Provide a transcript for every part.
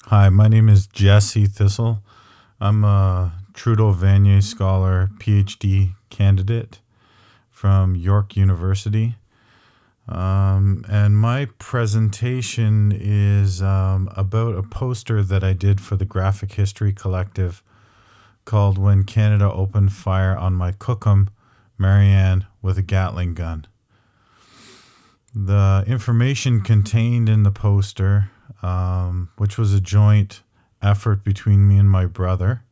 Hi, my name is Jesse Thistle. I'm a Trudeau Vanier Scholar PhD candidate from York University. And my presentation is about a poster that I did for the Graphic History Collective called When Canada Opened Fire on My Cookum, Marianne with a Gatling Gun. The information contained in the poster, which was a joint effort between me and my brother,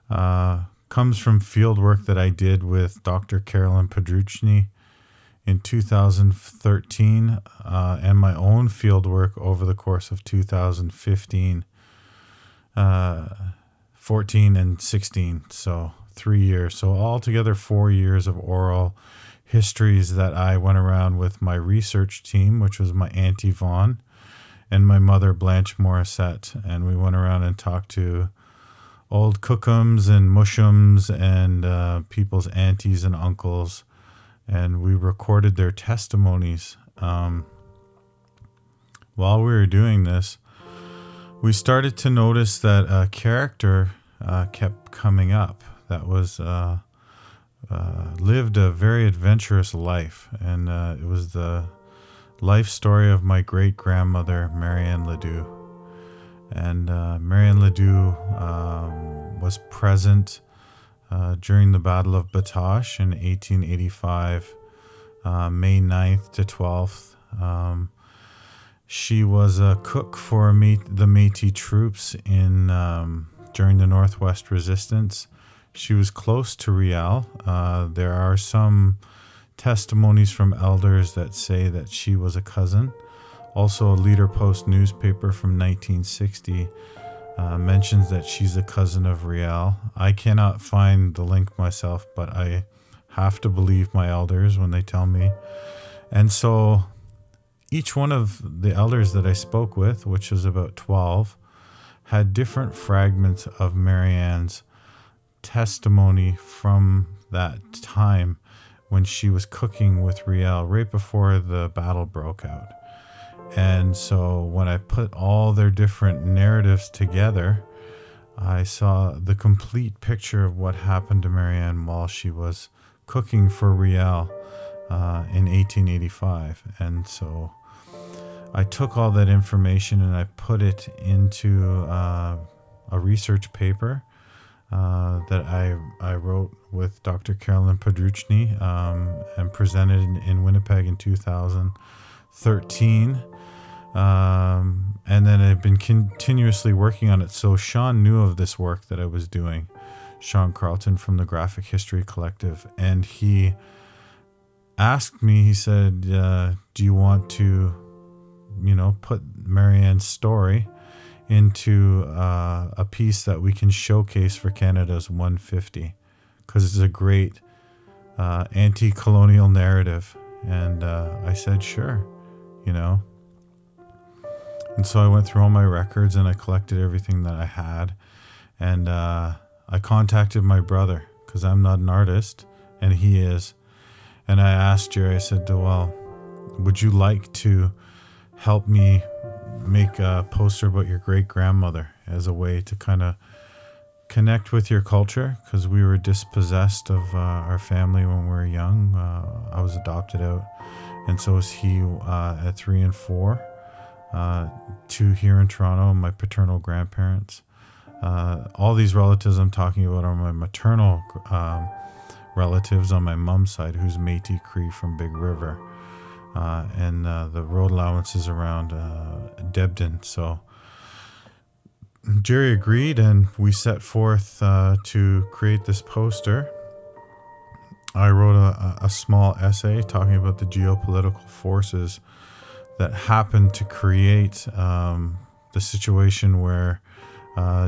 comes from field work that I did with Dr. Carolyn Podruchny in 2013 and my own field work over the course of 2015, 14 and 16, so 3 years. So altogether 4 years of oral histories that I went around with my research team, which was my Auntie Vaughn and my mother Blanche Morissette, and we went around and talked to old cookums and mushums and people's aunties and uncles, and we recorded their testimonies. While we were doing this, we started to notice that a character kept coming up that was lived a very adventurous life, and it was the life story of my great-grandmother, Marianne Ledoux. And Marianne Ledoux was present during the Battle of Batoche in 1885, May 9th to 12th. She was a cook for the Métis troops during the Northwest Resistance. She was close to Riel. There are some testimonies from elders that say that she was a cousin. Also, a Leader Post newspaper from 1960 mentions that she's a cousin of Riel. I cannot find the link myself, but I have to believe my elders when they tell me. And so each one of the elders that I spoke with, which was about 12, had different fragments of Marianne's testimony from that time when she was cooking with Riel right before the battle broke out. And so when I put all their different narratives together, I saw the complete picture of what happened to Marianne while she was cooking for Riel in 1885. And so I took all that information and I put it into a research paper that I wrote with Dr. Carolyn Podruchny and presented in Winnipeg in 2013. And then I've been continuously working on it. So Sean knew of this work that I was doing, Sean Carlton from the Graphic History Collective, and he asked me, he said, do you want to, put Marianne's story into a piece that we can showcase for Canada's 150, because it's a great anti-colonial narrative. And I said, sure, And so I went through all my records and I collected everything that I had. And I contacted my brother, because I'm not an artist and he is. And I asked Jerry, I said, well, would you like to help me make a poster about your great-grandmother as a way to kind of connect with your culture? Because we were dispossessed of our family when we were young. I was adopted out, and so was he at 3 and 4. 2 here in Toronto, my paternal grandparents. All these relatives I'm talking about are my maternal relatives on my mom's side, who's Métis Cree from Big River. And the road allowance is around Debden. So Jerry agreed, and we set forth to create this poster. I wrote a small essay talking about the geopolitical forces that happened to create the situation where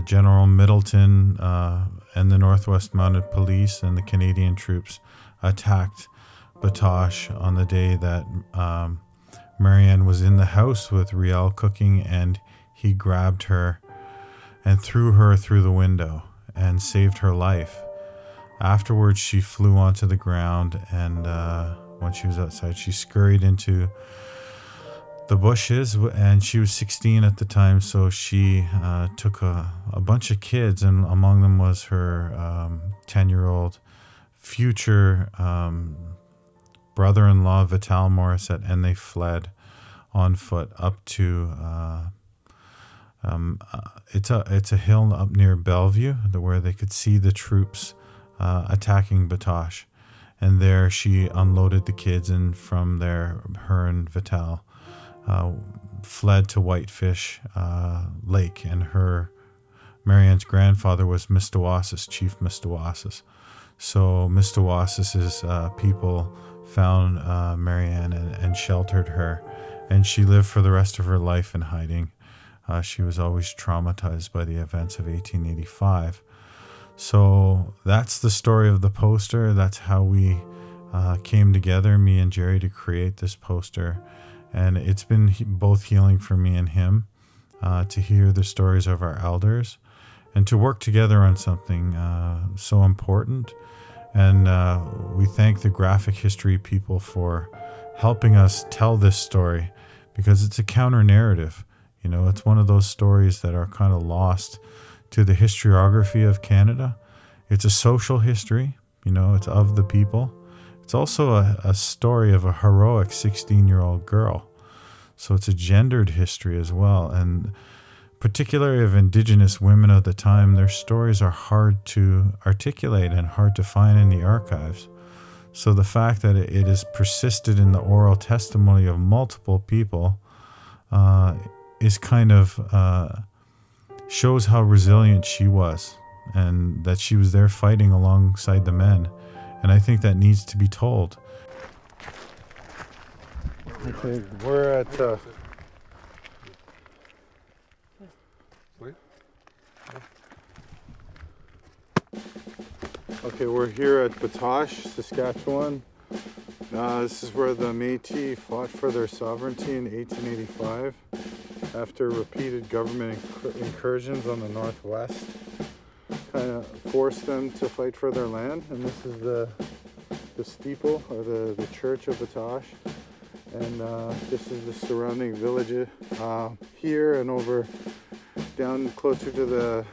General Middleton and the Northwest Mounted Police and the Canadian troops attacked Batoche on the day that Marianne was in the house with Riel cooking, and he grabbed her and threw her through the window and saved her life. Afterwards, she flew onto the ground, and when she was outside, she scurried into the bushes, and she was 16 at the time, so she took a bunch of kids, and among them was her 10-year-old future brother-in-law, Vital Morissette, and they fled on foot up to it's a hill up near Bellevue where they could see the troops attacking Batoche, and there she unloaded the kids, and from there her and Vital fled to Whitefish Lake, and Marianne's grandfather was Mistawasis, Chief Mistawasis. So Mistawasis's people found Marianne and sheltered her, and she lived for the rest of her life in hiding. She was always traumatized by the events of 1885. So that's the story of the poster. That's how we came together, me and Jerry, to create this poster. And it's been both healing for me and him to hear the stories of our elders and to work together on something so important. And we thank the graphic history people for helping us tell this story, because it's a counter narrative. You know, it's one of those stories that are kind of lost to the historiography of Canada. It's a social history, you know, it's of the people. It's also a story of a heroic 16-year-old girl. So it's a gendered history as well. And particularly of Indigenous women of the time, their stories are hard to articulate and hard to find in the archives. So the fact that it has persisted in the oral testimony of multiple people is kind of shows how resilient she was, and that she was there fighting alongside the men. And I think that needs to be told. Okay, we're at we're here at Batoche, Saskatchewan. This is where the Métis fought for their sovereignty in 1885 after repeated government incursions on the northwest kind of forced them to fight for their land. And this is the steeple, or the church of Batoche. And this is the surrounding village here and over down closer to the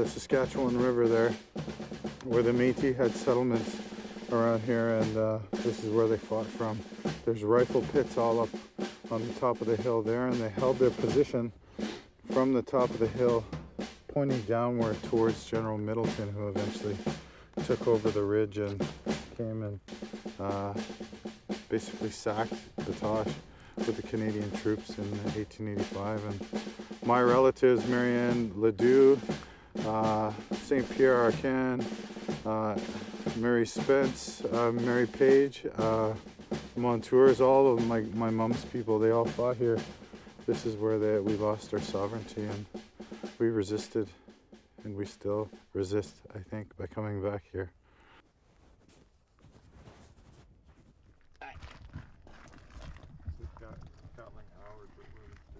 Saskatchewan River there, where the Métis had settlements around here, and this is where they fought from. There's rifle pits all up on the top of the hill there, and they held their position from the top of the hill pointing downward towards General Middleton, who eventually took over the ridge and came and basically sacked Batoche with the Canadian troops in 1885. And my relatives, Marianne Ledoux, St. Pierre Arcan, Mary Spence, Mary Page, Montours, all of my mom's people, they all fought here. This is where we lost our sovereignty, and we resisted, and we still resist, I think, by coming back here.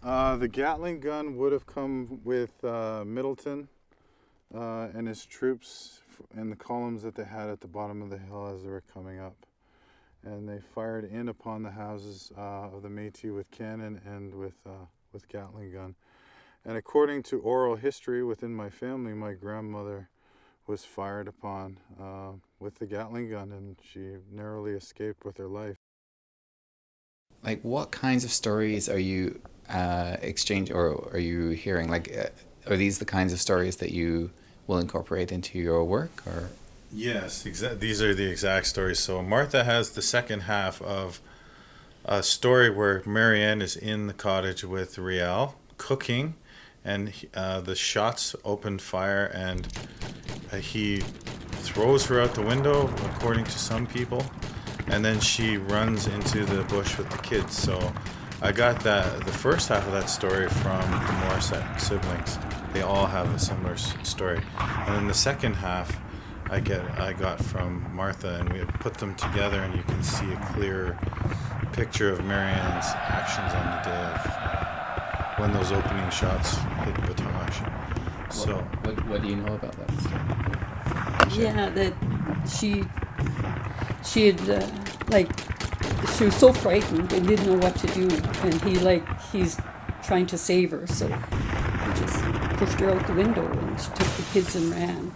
The Gatling gun would have come with Middleton and his troops in the columns that they had at the bottom of the hill as they were coming up. And they fired in upon the houses of the Métis with cannon and with Gatling gun. And according to oral history within my family, my grandmother was fired upon with the Gatling gun, and she narrowly escaped with her life. Like, what kinds of stories are you exchanging, or are you hearing? Like, are these the kinds of stories that you will incorporate into your work, or? Yes, these are the exact stories. So Martha has the second half of a story where Marianne is in the cottage with Riel cooking, and the shots opened fire, and he throws her out the window, according to some people, and then she runs into the bush with the kids. So I got the first half of that story from the Morissette siblings. They all have a similar story. And then the second half I got from Martha, and we had put them together, and you can see a clear picture of Marianne's actions on the day of when those opening shots hit Batoche. So what do you know about that story? Yeah, that she had she was so frightened and didn't know what to do. And he's trying to save her, so he just pushed her out the window and she took the kids and ran.